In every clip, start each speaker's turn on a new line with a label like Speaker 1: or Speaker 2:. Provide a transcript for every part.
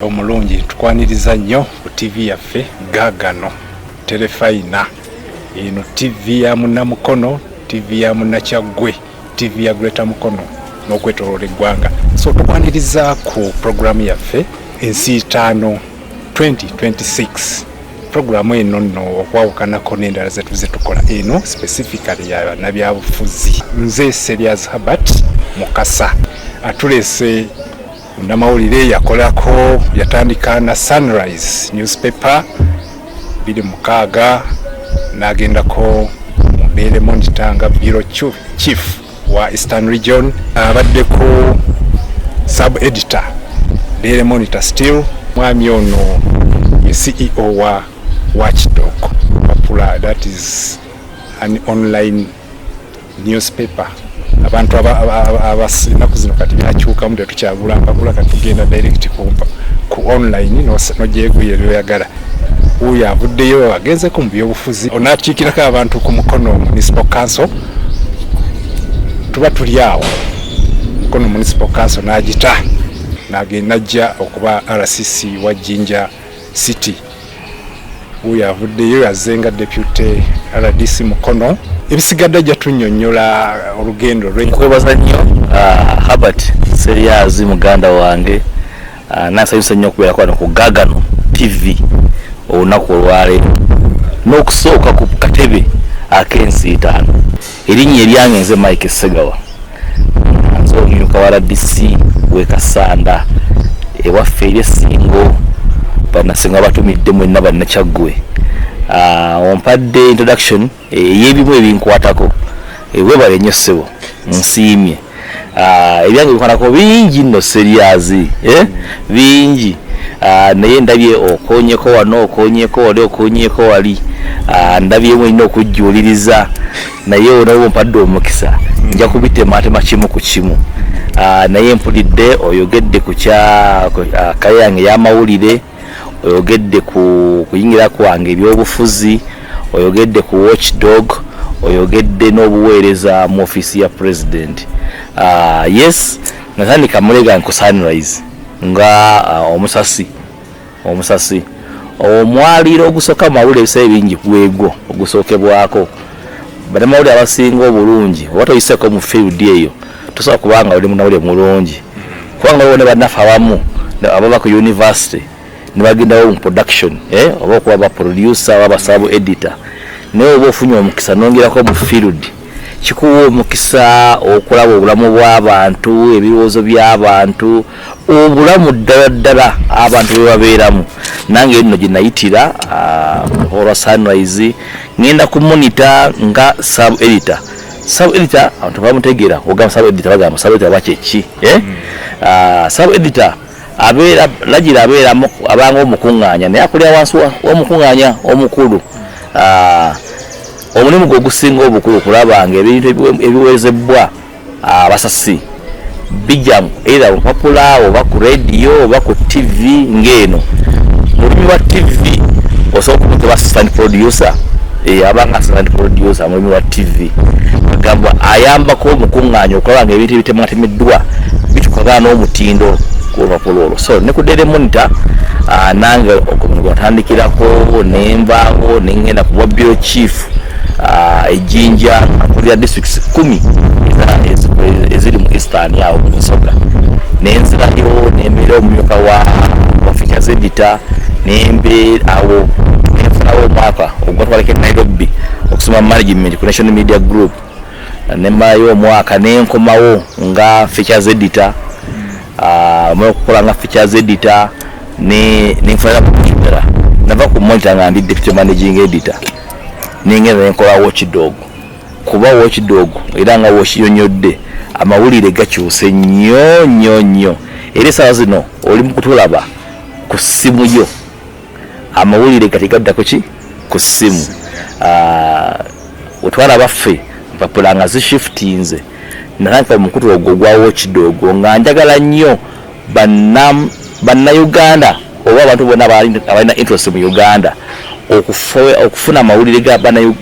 Speaker 1: Omulungi tukwaniriza nnyo ku TV yaffe Gaagano Terefayina eno TV ya munnamukono, TV ya munnakyaggwe, TV ya Greater Mukono n'okwetoloola eggwanga. So tukwaniriza ku programu yaffe ensi ttaano 2026. Programu eno nno okwawukanako n'endala zetu zetukola eno specifically ya bannabyabufuzi. Nze Serious Herbert Mukasa atulese namawulire yakolako yatandika na Sunrise newspaper 26 nagendako mu Daily Monitor nga bureau chief wa Eastern Region, abadde ku sub editor Daily Monitor still. Mwami ono ye CEO wa Watchdog Popular, that is an online newspaper. Abantu abasinaku zino kati byakyuka mude tukyagula mpagula kati tugenda direct ku online nojeguye byoyagala. Uyo avuddeyo agenze ku byobufuzi onakiikirako abantu ku Mukono Municipal Council. Tuba tuli awo Mukono Municipal Council n'agita n'ajja okuba RCC wa Jinja City. Uyo avuddeyo azenga deputy RDC Mukono. Ebisigadde ajja tunnyonnyola olugendo lwe.
Speaker 2: Nkwebaza nnyo Herbert Serious muganda wange, nasanyusa nnyo okubeera kwano ku Gaagano TV olunaku olwaleero n'okusooka ku katebe ak'ensi ttaano. Erinnya eryange nze Mike Segawa, nze omumyuka wa RDC w'e Kasanda ewaffe eri Essingo, bannasinga batumidde mwenna bannakyaggwe. Ompadde introduction y'ebimu ebinkwatako, webale nnyo ssebo nsiimye. Ebyange bikwatako bingi nno Serious, bingi, naye ndabye okonyeko wano, okonyeko wali, okonyeko wali, ndabyemu nnyo okujjuuliriza, naye onawe ompadde omukisa nja kubitematema kimu ku kimu. Naye mpulidde oyogedde ku kayange y'amawulire, oyogedde ku kuyingira kwange ebyobufuzi, oyogedde ku Watchdog, oyogedde n'obuweereza mu office ya president. Yes, natandika mulega ku Sunrise nga omusasi omwaliro ogusooka mawulire ebiseera bingi gwegwo ogusookebwako. Bannamawulire abasinga obulungi oba toyiseeko mu field eyo tosobola kubanga oli munawulire mulungi, kubanga waliwo ne bannaffe abamu ababa ku university nibagendawo mu production, oba okuba ba producer oba sub editor, naye oba ofunye omukisa nongerako mu field, kikuwa omukisa okulaba obulamu bw'abantu, ebirowoozo by'abantu, obulamu ddala abantu bwe babeeramu. Nange nno gye nayitira olwa Sunrise ngenda ku monitor nga sub editor. Sub editor abantu bamutegeera, ogamba sub editor bagamba sub editor bakyeki, sub editor lagira abeeramu abanga omukuŋŋaanya, naye akulira wansi w'omukuŋŋaanya omukulu. Omulimu gwe gusinga obukulu kulabanga ebintu ebiweezebbwa abasasi bijja either mu Popular oba ku radio oba ku TV ng'eno. Mu lulimi lwa TV osobola okuyita assistant producer, abanga assistant producer mu lulimi lwa TV agamba ayambako omukuŋŋaanya okulabanga ebintu ebitematemiddwa bitukagana n'omutindo olwo. So ne ku Daily Monitor nange okutandikirako nembaawo nengenda ku bureau chief ejinja akulira districts 10 eziri mu Eastern awo mu Nsoga, nenzirayo nembeera omumyuka wa Features editor, nembeera awo nenfunawo omwaka ogwatwalako e Nairobi okusoma management ku National Media Group, nemalayo omwaka nenkomawo nga Features editor. Okukola nga Features editor nenfuna kudala nava ku Monitor nga ndi deputy managing editor, nengenda nenkola Watchdog. Kuba Watchdog era nga wokyonyodde amawulire gakyuse nnyo. Era essaawa zino oli mu kutulaba ku ssimu yo, amawulire gati gaddako ki ku ssimu. Wetwala baffe mpapula nga zishiftinze natandika omukutu ogwo gwa Watchdog nga njagala nnyo bannayuganda oba abantu bonna abalina interest mu Uganda okufuna amawulire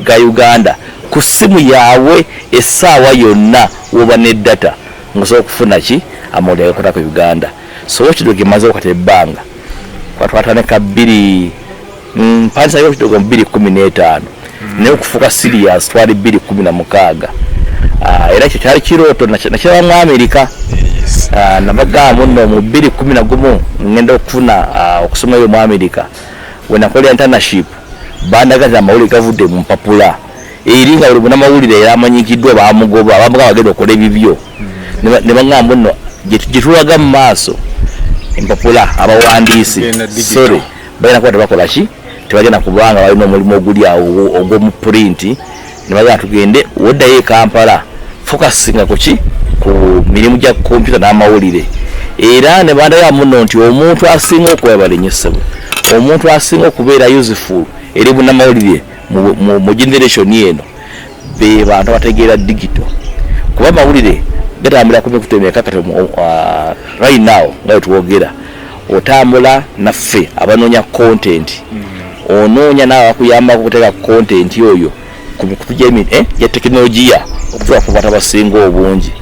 Speaker 2: ga Uganda ku ssimu yaabwe essaawa yonna woba ne data ng'osobola okufuna ki amawulire agakwata ku Uganda. So Watchdog emaze okata ebbanga twatandika 2 mpanisa yo kidogo 215 naye okufuuka serious twali 216 era ekyo kyali kirooto nakiraba mu Amerika nabagamba nno mu 2011 ngenda okufuna okusomayo mu Amerika we nakolera internship bandagaza amawulire gavudde mu mpapula eri nga buli munamawulire era amanyikiddwa bamugoba abamuga bagenda okukola ebibyo ne bagamba nno gye tulaga mu maaso empapula abawandiisi sorry balina kuba tebakola ki tebagenda kubanga balina omulimu oguli awo ogw'omu print ne bagamba tugende woddayo e Kampala focusinga kuki ku mirimu gya kompyuta n'amawulire era ne bandagamba muno nti omuntu asinga okwebala ennyo ssebo omuntu asinga okubeera useful eri bunnamawulire mu generation eno be bantu bategeera digital kuba amawulire gatambula kumekutemeka kati right now nga tuwogera otambula naffe abanoonya content onoonya naawe akuyambako okuteeka content oyo ku mikutu gya tekinologiya okutuuka ku bantu abasinga obungi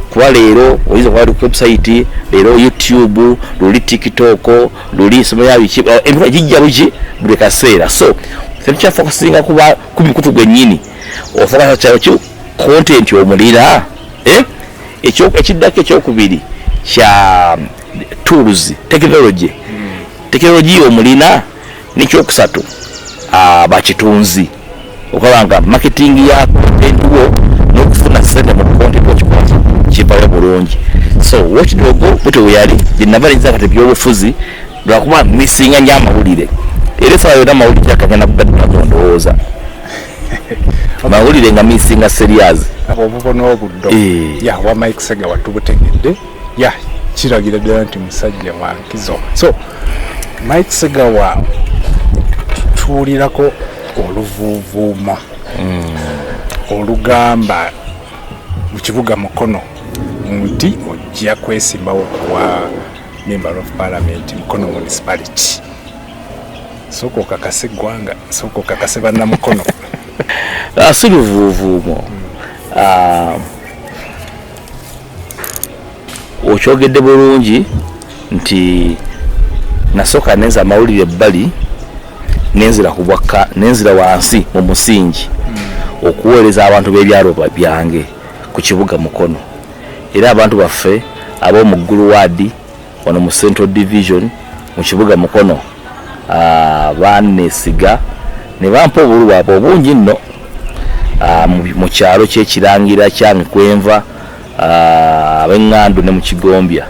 Speaker 2: kuba leero oyinza kuba ku website leero YouTube luli TikTok luli somoyabiki ebintu gijja buli kaseera so tekyafokusinga kuba ku mikutu gwennyini ofokasa kyayo content omulira ekiddako ekyokubiri kya tools technology omulina n'ekyokusatu bakitunzi okubanga marketing ya content wo n'okufuna sente mu content okikola kivayo bulungi so watchdogo bute weyali gyenavalinza kati ebyobufuzi lwakuba misinga nnyo amawulire era esala yonna amawulire akagenda kugaddako ndowooza amawulire nga misinga serious
Speaker 1: obubona obuddo wa Mike Segawa tubutegedde kiragira ddala nti musajja wa nkizo so Mike Segawa tuwulirako oluvuuvuuma olugamba mu kibuga Mukono nti ojja kwesimbawo kuwa member of parliament Mukono municipality soko okakase eggwanga soko okakase bannamukono
Speaker 2: si luvuuvuumo okyogedde bulungi nti nasooka nenza amawulire ebbali nenzira kubwaka nenzira wansi mu musingi okuweereza abantu b'ebyalo byange ku kibuga Mukono era abantu baffe ab'omu Ggulu Ward wano mu Central Division mu kibuga Mukono baanesiga ne bampa obululu bwabwe obungi nno mu kyalo ky'ekirangira kyange kwenva ab'Eŋŋandu ne mu Kigombya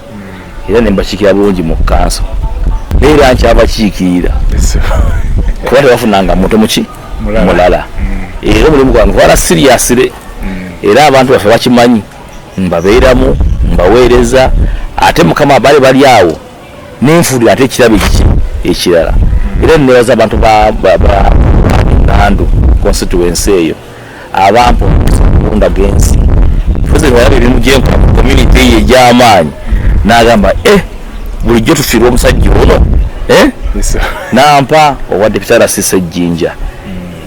Speaker 2: era ne mbakiikira bulungi mu kanso era nkyabakiikirira kuba tebafunanga muntu muki mulala era omulimu gwange gwala siriyasire era abantu baffe bakimanyi mbabeeramu mbaweereza ate Mukama baali bali awo nenfulira ate ekirabe ekirala era nebaza abantu ba Eŋŋandu constituency eyo abampo munda gensi fuze wali ebintu gyenkola mu community eyo egy'amaanyi n'agamba bulijjo tufiirwa omusajja ono nampa owadde pitala sisa ejjinja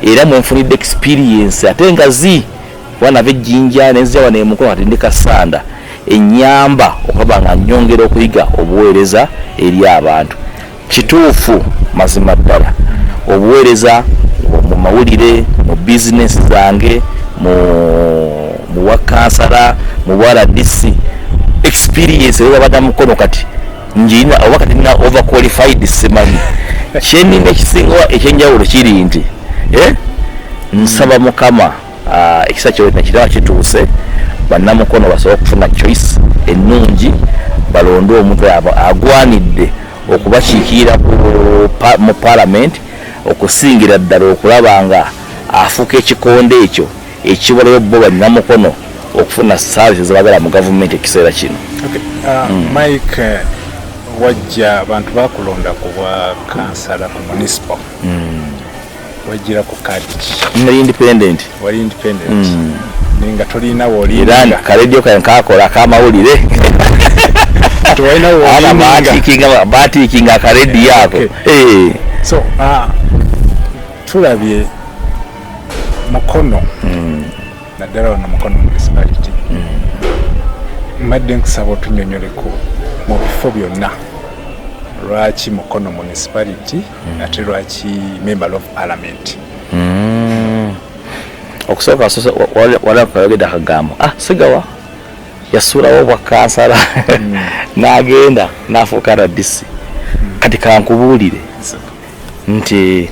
Speaker 2: era mwenfunidde experience ate ngazi wanava ejjinja nenzija wano emukono kati ndi Kasanda ennyamba okuba nga nnyongera okuyiga obuweereza eri abantu kituufu mazima ddala obuweereza mu mawulire mu bizinesi zange mu wakansala mu RDC experience eyo abadde Mukono kati njina wakati na overqualified simanyi kyenina ekisinga ekyenjawulo kiri nti nsaba Mukama ekisa kyonna kiraba kituuse bannamukono basobola okufuna choice ennungi balonde omuntu agwanidde okubakiikira mu parliament okusingira ddala okulaba nga afuuka ekikonde ekyo ekibulayo bo bannamukono okufuna service zebagala mu gavumenti ekiseera kino.
Speaker 1: Mike wajja abantu bakulonda ku bwa kansala ku municipal wajjira ku kadi
Speaker 2: ndi independent
Speaker 1: wali independent ninga tolina woli
Speaker 2: era kaledio kankakola akamawulire
Speaker 1: tuwaina woli
Speaker 2: batikinga akaredi yako
Speaker 1: so tulabye Mukono naddala wano Mukono municipality mbadde nkusaba otunyonyoleko mu bifo byonna lwaki Mukono municipality ate lwaki member of parliament.
Speaker 2: Okusooka wala kayogedde akagambo sigawa yasuulawo bwa kansala n'agenda n'afuuka RDC. Kati kankubuulire nti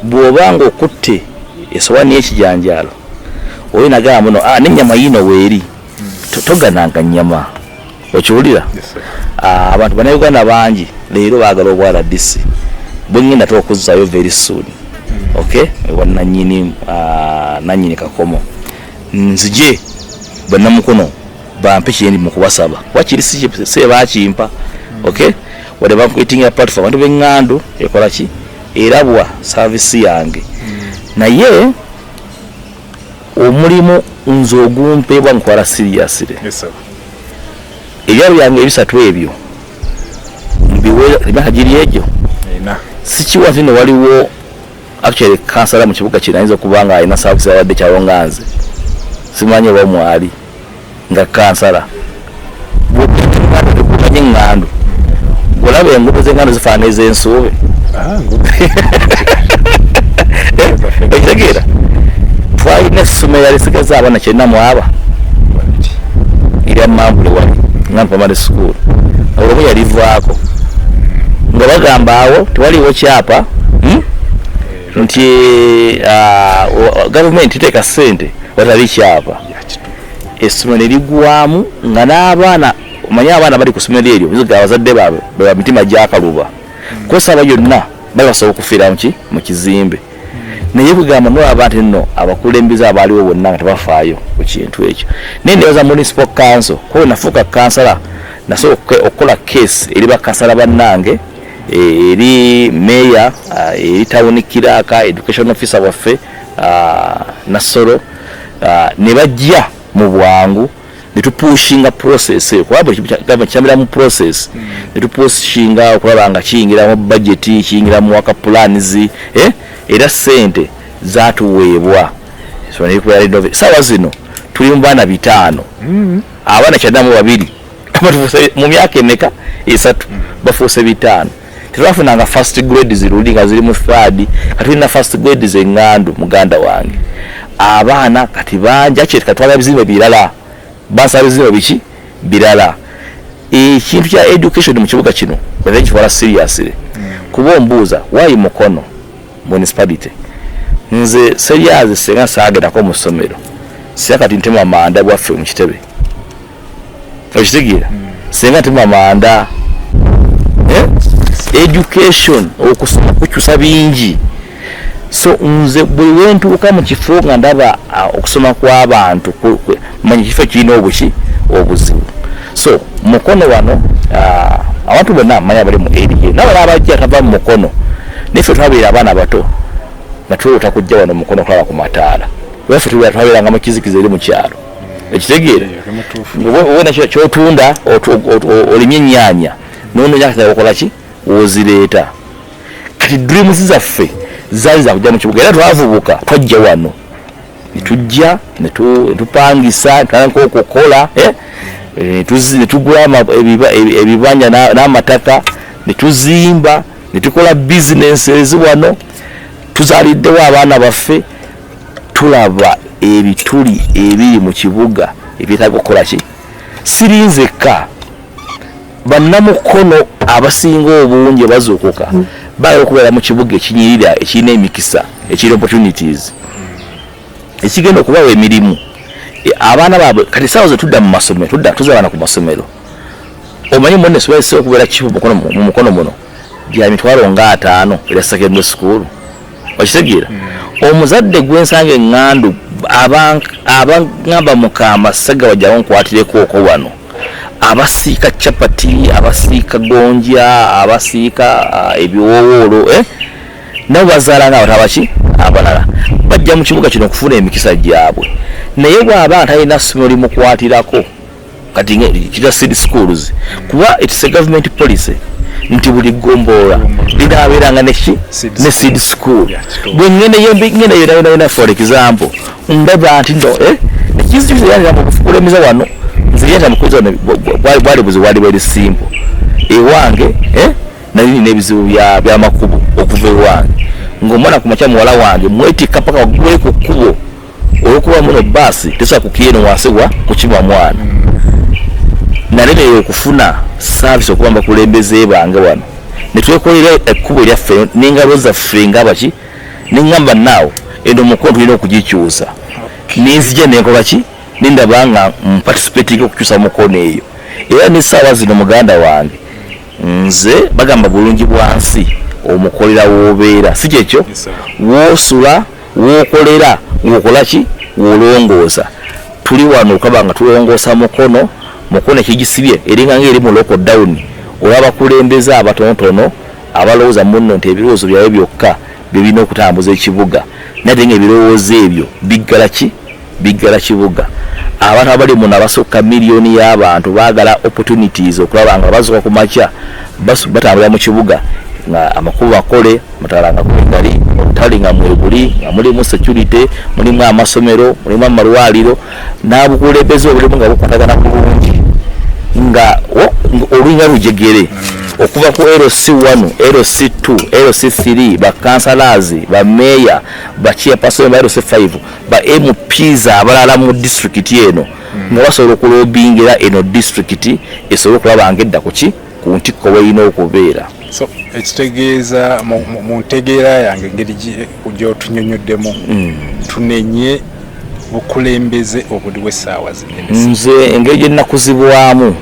Speaker 2: bw'obanga okutte esowaani y'ekijanjaalo oyo nagamba muno n'ennyama yino weeri togananga nnyama okiwulira. Abantu bannayuganda bangi leero baagala obwa RDC bwengenda tokuzzayo very soon. Okay, nanyini Kakomo nzije bannamukono bampe kyendi mu kubasaba wakiri si bakimpa. Okay, wale bankuitinga platform abantu b'engando ekola ki erabwa service yange naye omulimu nze ogumpebwa nkwala seriously. Ebyalo yange ebisatu ebyo mbiwe emyaka giri egyo sikiwa nti waliwo actually kansala mu kibuga kino ayinza okuba nga alina service yabadde kyalonganze simanyi oba mwali nga kansala bwokanye engando olaba enguudo z'engando zifaanana ez'ensuube ekitegeera twalina essomero lisigaza abaana kyalina mwaba erya Mambule wali nga primary school olwomu yalivaako nga bagamba awo tewaliwo kyapa nti gavumenti teeka ssente watali kyapa. Essomero erigwamu nga n'abaana omanyi abaana bali ku ssomero eryo biziga abazadde baabwe baba mitima gyakaluba kosaba yonna bali basobola okufiira mu kizimbe naye kugamba nolaba nti nno abakulembeze abaaliwo bonna nga tebafaayo ku kintu ekyo. Naye ndewoza municipal council kuba nafuuka kansala nasobola okukola case eri bakansala bannange eri meya eri town kiraka education officer waffe Nasoro ne bajja mu bwangu ne tupushinga process kuba buli kimu kyamira mu process ne tupushinga okulaba nga kiyingira mu budget kiyingira mu waka plans era sente zatuweebwa. So ne kuya renove sawa zino tuli mu baana 5 abaana kyadamu 2 mu myaka emeka 3 bafuuse 5 twafunanga first grade zirudi nga ziri mu third kati na first grade z'engando muganda wange abaana kati banja kye katwala bizimbe birala basa bizimbe biki birala ekintu kya education mu kibuga kino bwe kiwala seriously kuba mbuuza wayi Mukono municipality nze serious senga saagenda ko mu ssomero siakati ntema manda bwaffe mu kitebe okitegeera senga ntema manda education okusoma kukyusa bingi. So nze buli wentuuka mu kifo nga ndaba okusoma kw'abantu manyi kifo kirina obuzibu. So Mukono wano abantu bonna manya bali mu area nabala abajja tava mu Mukono niffe twabeera abaana bato natulota kujja wano Mukono kulaba ku mataala weffe twabeeranga mu kizikizi eri mu kyalo ekitegeere wona kyotunda olimye ennyaanya nononya kati okola ki wozireeta kati dreams zaffe zaali zakujja mu kibuga era twavubuka twajja wano netujja netupangisa okukola netugula ebibanja n'amataka netuzimba netukola businesses wano tuzaaliddewo abaana baffe tulaba ebituli ebiri mu kibuga ebyetaaga okukola ki sirinzekka bannamukono abasinga obungi bazuukuka bali okubeera mu kibuga ekinyirira ekirina emikisa ekiri opportunities ekigenda okubawa emirimu abaana baabwe kati saawa ze tudda mu masomero tuzabaana ku masomero omanyi mwene sibaise okubeera kifu mu Mukono muno bya mitwalo nga 5 era secondary school okitegeera omuzadde gwensanga engando abangamba Mukama Sega wajjawo nkwatireko oko wano abasiika chapati abasiika gonja abasiika ebiwowoolo nabo bazaalanga abatabaki abalala bajja mu kibuga kino okufuna emikisa gyabwe naye bw'aba talina ssomero limukwatirako kati kita seed schools kuba it's a government policy nti buli gomboola linaabeeranga ne seed school bwe ngende yona for example ndaba nti ndo ekizibu yange mu kulemeza wano nziyenda mukuza bwali buzi wali simple ewange nalini n'ebizibu by'amakubo okuva ewange ng'omwana ku makya muwala wange mwetikka paka waggule ku kkubo olwokuba muno baasi tesobola kukiyeeno wansi wa kukima mwana nalemerewe okufuna saavisi okuba bakulembeze bange wano ne twekolera ekkubo eryaffe n'engalo zaffe ngabaki neŋŋamba naawo eno omukono tulina okugikyusa nenzija nenkola ki nindaba nga mpatisipeitinga okukyusa mukono eyo era n'essaawa zino muganda wange nze bagamba bulungi bwansi omukolera w'obeera si kyekyo w'osula w'okolera ng'okola ki w'olongoosa tuli wano okaba nga tulongoosa mukono ekigisibye eringa ng'eri mu lockdown olw'abakulembeze abatonotono abalowooza muno nti ebirowoozo byabwe byokka bibina okutambuza ekibuga naye ng'ebirowoozo ebyo biggala kibuga abantu abali muno abasukka miliyoni y'abantu baagala opportunities okulaba nga bazuka ku makya batambula mu kibuga nga amakubo bakole matala nga kugali otali nga mwebuli nga mulimu security mulimu amasomero mulimu amalwaliro n'abukulembeze obulimu nga bukwatagana bulungi nga oluyinga lujegere okuva ku LC1 LC2 LC3 bakansalazi bameya bachairperson ba LC5 ba MPs abalala mu district eno nga basobola okulobingira eno district esobola okulaba ngedda ku ntikko weyina okubeera.
Speaker 1: So ekitegeeza mu ntegeera yange engeri gy'otunyonyoddemu tunenye bukulembeze obuliwo essaawa zinene.
Speaker 2: Nze engeri gye nnakuzibwamu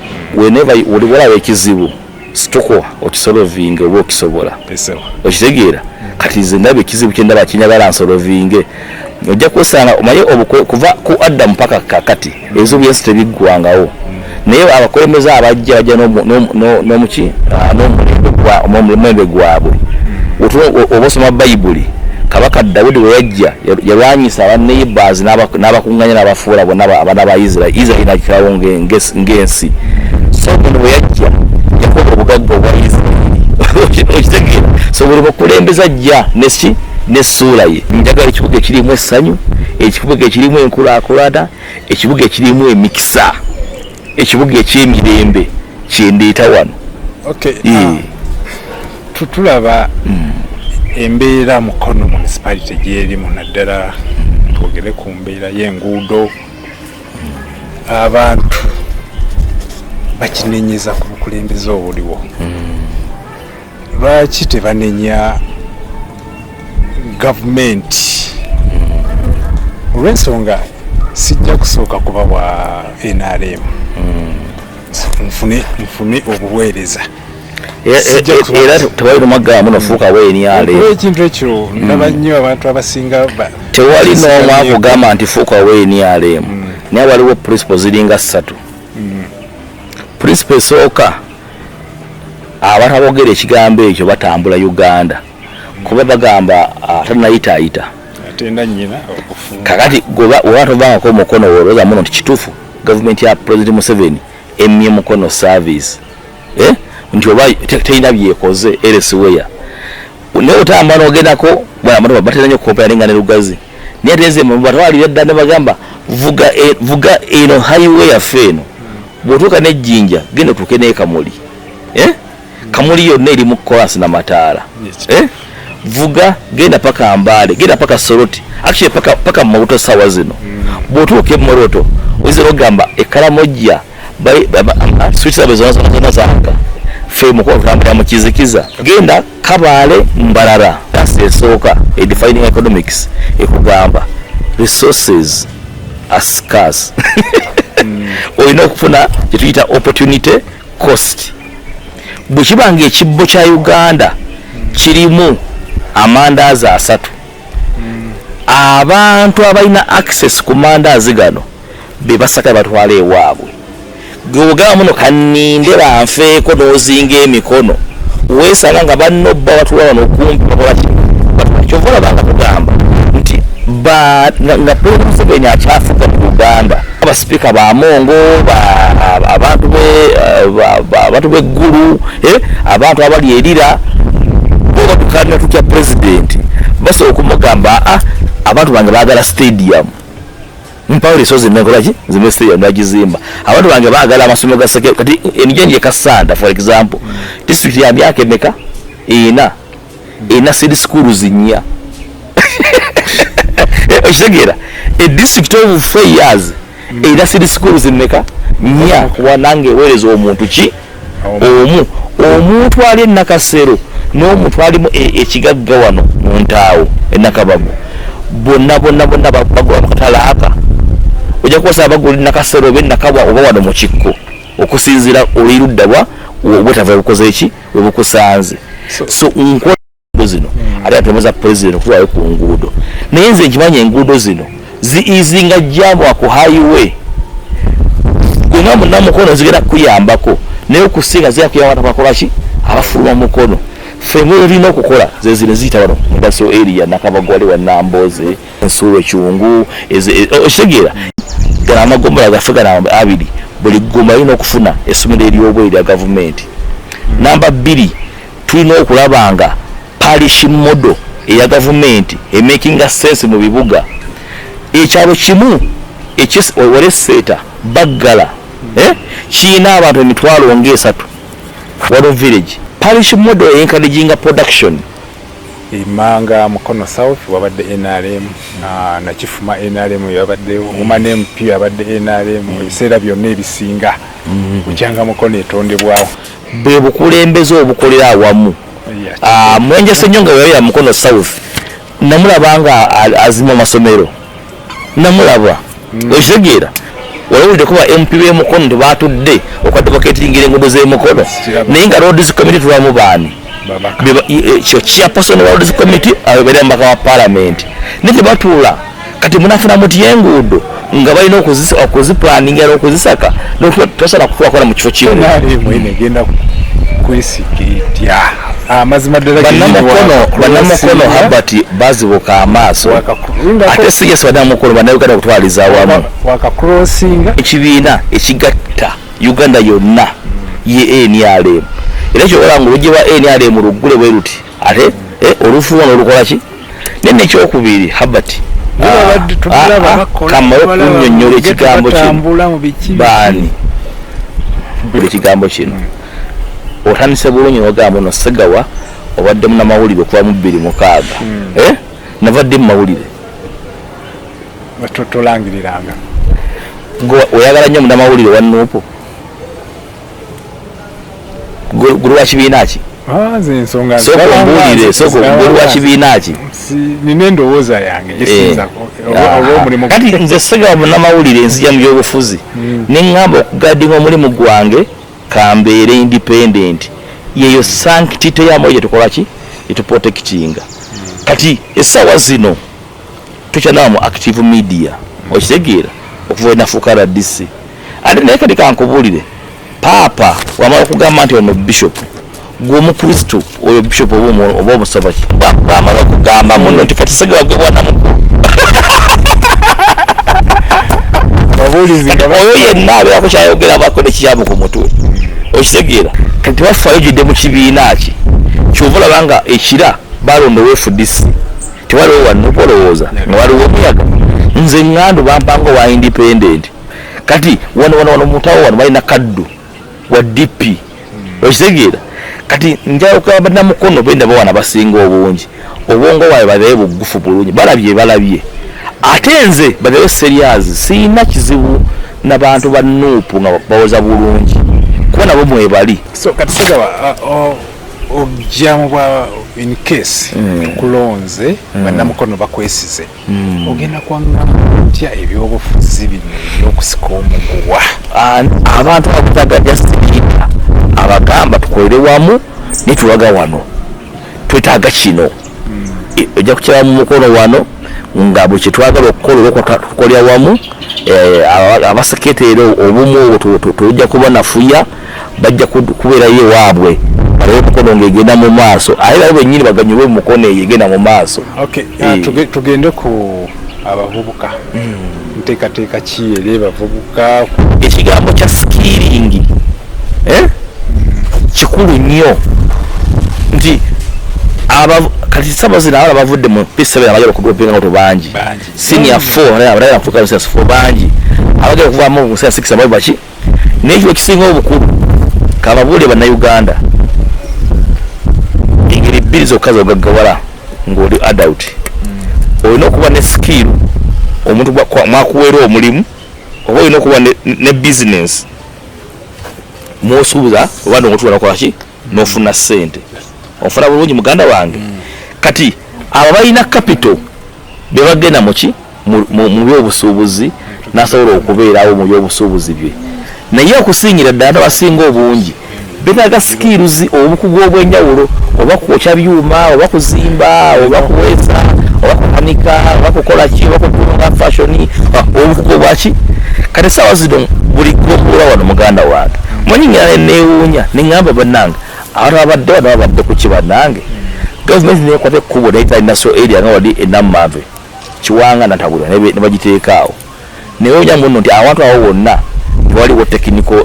Speaker 2: olibwolaba ekizibu situko okisolovinge oba okisobola okitegeera kati nze ndaba ekizibu kyendaba kinyagala nsolovinge ojja kusanga omanye kuva ku Adamu paka kakati ebizibu byensi tebiggwangawo naye abakulembeze abajja bajja n'omuki n'omulembe gwabwe oba osoma bayibuli kabaka Dawudi we yajja yalwanyisa abaneighbors n'abakuŋŋanya n'abafuula bonna abaana ba Isirayiri nakirawo ng'ensi so bwe yajja yakola obugagga obwa Isirayiri okitegeera so buli mukulembeze ajja n'essuula ye njagala ekibuga ekirimu essanyu ekibuga ekirimu enkulaakulana ekibuga ekirimu emikisa ekibuga ekyemirembe kyendeeta wano.
Speaker 1: Tulaba embeera Mukono municipality gyerimu naddala twogere ku mbeera y'enguudo abantu bakinenyeza ku bukulembeze obuliwo lwaki tebanenya gavumenti olw'ensonga sijja kusooka kuba bwa NRM nfune obuweereza
Speaker 2: era tewali magamba nofuuka NRM
Speaker 1: ekintu ekyo ndaba nnyo abantu abasinga
Speaker 2: tewali n'omu akugamba nti fuuka NRM naye waliwo principle ziringa 3 principle esooka abantu aboogera ekigambo ekyo batambula Uganda kuba bagamba atanayitaayita
Speaker 1: atenda nnyina okufunga
Speaker 2: kakati oba tovangako Mukono olowooza muno nti kituufu gavumenti ya President Museveni emmye Mukono service nti oba terina byekoze elsewhere naye otambula n'ogendako bwana batera nnyo kukoopera ninga ne Lugazi naye tenze batwalira dda ne bagamba vuga eno highway yaffe eno bw'otuuka n'ejjinja genda otuuke n'e Kamuli Kamuli yonna eri mu kolansi na Mataala vuga genda paka Mbale genda paka Soroti actually paka Mawuto sawa zino bw'otuuka e Moroto oyinza n'ogamba Ekaramoja switi zaabwe zonna zanga fe mukwatambula mu kizikiza genda Kabaale Mbarara esooka defining economics ekugamba resources are scarce olina okufuna kyetuyita opportunity cost bwe kibanga ekibbo kya Uganda kirimu amandaazi 3 abantu abalina access ku mandaazi gano be basaka batwala ewaabwe gwogamba muno kaninde banfeeko n'ozinga emikono weesanga nga bannobba batula wano okumpi bakolaki kyova olabanga tugamba nti nga President Museveni akyafuga mu Uganda abasipiika ba Mongo abantu b'eggulu abantu abali erira boba tukalina tutya pulezidenti basobola okumugamba abantu bange baagala stadium mpauli so zimekolaki zimesiya ndagizimba abantu bange baagala amasomero ga seke kati enjenje kasanda for example district ya myaka emeka ina city schools nya oshegera a district of 4 years ina city schools emeka nya wanange werezo omuntu ki omuntu ali nakasero n'omuntu alimu ekigagga wano mu ntaawo enakabago bonna bagula mu katala aka ojja kukosa abagula nakasero be nakabwa oba wano mu kikko okusinzira olirudda bwa obutava bukoze eki webukusanze so nkola zino ate atemeza president okuwayo ku nguudo naye nze nkimanya enguudo zino ziizinga jambo ku highway gwenga munnamukono zigenda kuyambako naye okusinga ziyakuyamba bakolaki abafuluma mukono femwe olina okukola zezino ziyita wano mudaso area nakabagwali wa Namboze Nsuwe Kyungu oshegera gana amagombola gaffe gana abiri buli gomba lina okufuna essomero ery'obweru lya gavumenti. Namba 2 tulina okulabanga parish model eya gavumenti emakinga sense mu bibuga ekyalo kimu wale seta baggala kiina abantu emitwalo ng'esatu wano village parish model encouraging production
Speaker 1: Imanga Mukono South wabadde NRM na Kifuma NRM yabadde Umane MP yabadde NRM ebiseera byonna ebisinga Ujanga Mukono etondebwawo
Speaker 2: bwe bukulembeze obukolera awamu Mwenje Senyonga ya Mukono South namulabanga azima amasomero namulaba oshegera walawulide kuba MP Mukono tebatudde okwadvocatingira enguudo z'Emukono naye nga roads committee tulamu baani kyo chairperson wa roads committee abere mbaka wa parliament nite batula kati munafuna muti yenguudo nga balina okuziplanning era okuzisaka notwasala kutwakora mu kifo kimu
Speaker 1: mwene genda kwesikitya amazima ddala
Speaker 2: bannamukono Habert bazibuka amaaso ate siyesa bannamukono bannayuganda okutwaliza awamu
Speaker 1: wakakrossinga
Speaker 2: ekibiina ekigatta Uganda yonna ye NRM era kyo olanga olugye wa NRM luggule bwe luti ate olufuwa n'olukola ki nene ekyokubiri Habert kamala okunyonnyola ekigambo kino baani buli kigambo kino otandise bulungi n'ogamba ono Segawa obadde munnamawulire okuva mu 2006 navadde mu mawulire
Speaker 1: tolangiriranga
Speaker 2: oyagala nnyo munnamawulire wa Nuupu gulu wa kibiina ki gulu wa kibiina ki
Speaker 1: nina endowooza yange
Speaker 2: kati nze Segawa munnamawulire nzija mu byobufuzi neŋŋamba okugadinga omulimu gwange kambeere independent yeyo sanctity yamu yetukola ki yetuprotectinga kati essaawa zino tukyanamu active media okitegeera okuva enafuuka RDC ate naye kati kankubulire paapa wamala okugamba nti ono bishop gw'omukristo oyo bishop oba omusaba ki bamala okugamba muno nti kati Segawa gwe bwana mukulu oyo yenna abeerako kyayogera bako nekiyamu ku mutwe okitegeera kati tebafaayo jidde mu kibiina ki kyova olabanga ekira balondowa FDC tewaliwo wanuupu olowooza nga waliwo omuyaga nze ŋŋandu bampanga owa independent kati wano mutawo wano balina kaddu wa DP okitegeera kati njala okugaba bannamukono benda bawana basinga obungi obwongo bwabe babeere bugufu bulungi balabye ate nze babeere serious siina kizibu n'abantu ba Nuupu nga bawoza bulungi kuba nabo mwebali
Speaker 1: so kati Segawa ojamu bwa in case kulonze bannamukono bakwesize ogenda kwangamba tya ebyobufuzi bino ebyokusika omuguwa
Speaker 2: abantu abakutaga justikita abagamba tukolere wamu nitulaga wano twetaaga kino ojja kukyala mu mukono wano nga bwe kyetwagala okukola olwokukolera wamu abaseketeri obumu obwo tujja kuba nafuya bajja kubeerayo ewaabwe balewo omukono ng'egenda mu maaso ate bali bennyini baganyulwe mu mukono eyo egenda mu maaso.
Speaker 1: Tugende ku abavubuka nteekateeka ki eri abavubuka
Speaker 2: ekigambo kya skilling kikulu nnyo nti kati Sabazira abala bavudde mu P7 abajja okudopinga ngoto bangi senior 4 abala bafuka senior 4 bangi abagenda kuvaamu mu senior 6 abachi n'ekyo ekisinga obukulu kababuulire bannayuganda engeri bbiri zokka zogaggawala ng'oli adult olina okuba ne skill omuntu mwakuweera omulimu oba olina okuba ne business mwosuubiza oba ndongotuula nakolaki n'ofuna ssente ofuna bulungi muganda wange kati abo balina capital be bagenda muki mu byobusuubuzi n'asobola okubeerawo mu byobusuubuzi bye naye okusingira ddala basinga obungi betaaga skills obukugu obw'enjawulo oba kwokya byuma oba kuzimba oba kuweza oba kukanika oba kukola ki oba kutunga fashion obukugu obwaki kati sawa zino buli gombola wano muganda wange manyingira neewuunya neŋŋamba bannange abantu abadde ku ki bannange gavumenti neekwata ekkubo nayita industrial area nga wali enammanve Kiwanga Natabula ne bagiteekaawo neewuunya muno nti abantu awo bonna waliwo technical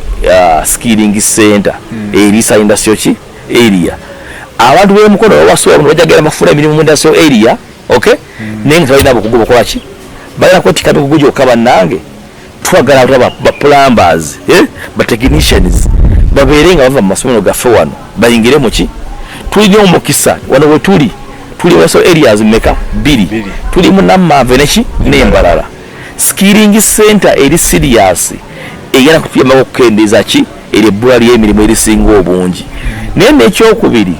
Speaker 2: skilling center erisa industrial ki area abantu b'emukono bawasobola bajja gera bafuna emirimu mu industrial area okay nenga balina bukugu bukola ki balina kotika bukugu gyokka bannange twagala abantu ba plumbers ba technicians babeere nga bava mu masomero gaffe wano bayingire mu ki tulina omukisa wano we tuli waso areas mmeka 2 tuli mu Nammanve neki n'Embalala skilling center eri serious egenda kutuyamba okukendeeza ki ebbula ly'emirimu erisinga obungi naye n'ekyokubiri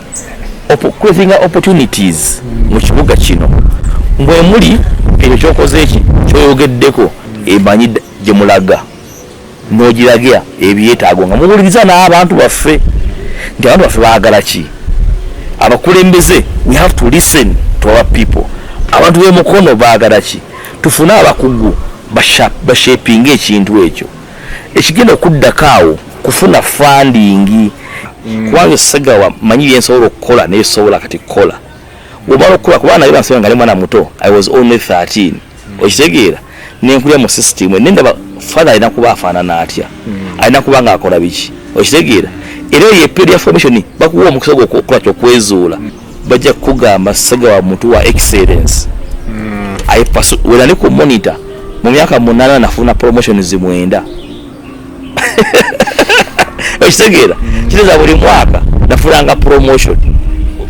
Speaker 2: creating opportunities mu kibuga kino mbwe muli ekyo kyokoze eki kyoyogeddeko emanyi gye mulaga n'ogiraga ebyetaago nga muwuliriza n'abantu baffe nti abantu baffe baagala ki abakulembeze we have to listen to our people abantu b'emukono baagala ki tufune abakugu bashapinga ekintu ekyo ekigenda okuddakaawo kufuna funding kubanga Ssegawa manyi byensobola okukola naye sobola kati kukola womala okukola kubanga naye bansonga ngali mwana muto I was only 13 okitegeera nenkulira mu system nendaba father alina kuba afaanana atya alina kuba nga akola biki okitegeera era ye period ya formation bakuwa omukisa gw'okukola kyokwezuula bajja kugamba Ssegawa muntu wa excellence wera ne ku monitor mu myaka 8 nafuna promotions 9 okitegeera kiteza buli mwaka nafulanga promotion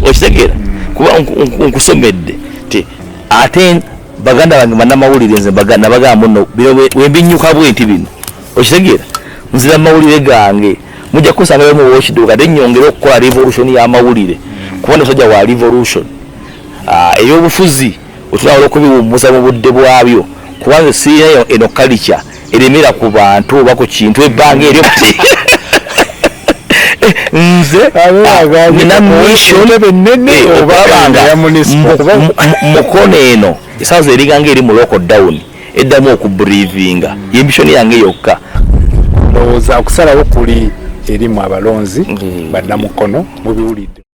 Speaker 2: okitegeera kuba nkusomedde ti ate baganda bange bannamawulire nze bagamba muno wembinyuka bwenti bino okitegeera nzira mawulire gange mujja kusanga mu watchdog ate nnyongera okukola revolution y'amawulire kubanga osajja wa revolution ey'obufuzi otulawula okubiwummuza mu budde bwabyo kubanga siinayo eno culture eremera ku bantu oba ku kintu ebbanga eryo nze nina mission obabanga mukono eno esaza eriganga eri mu lockdown eddamu okubreathinga yemission yange yokka
Speaker 1: ndowooza okusalawo kuli erimu abalonzi bannamukono mubiwulidde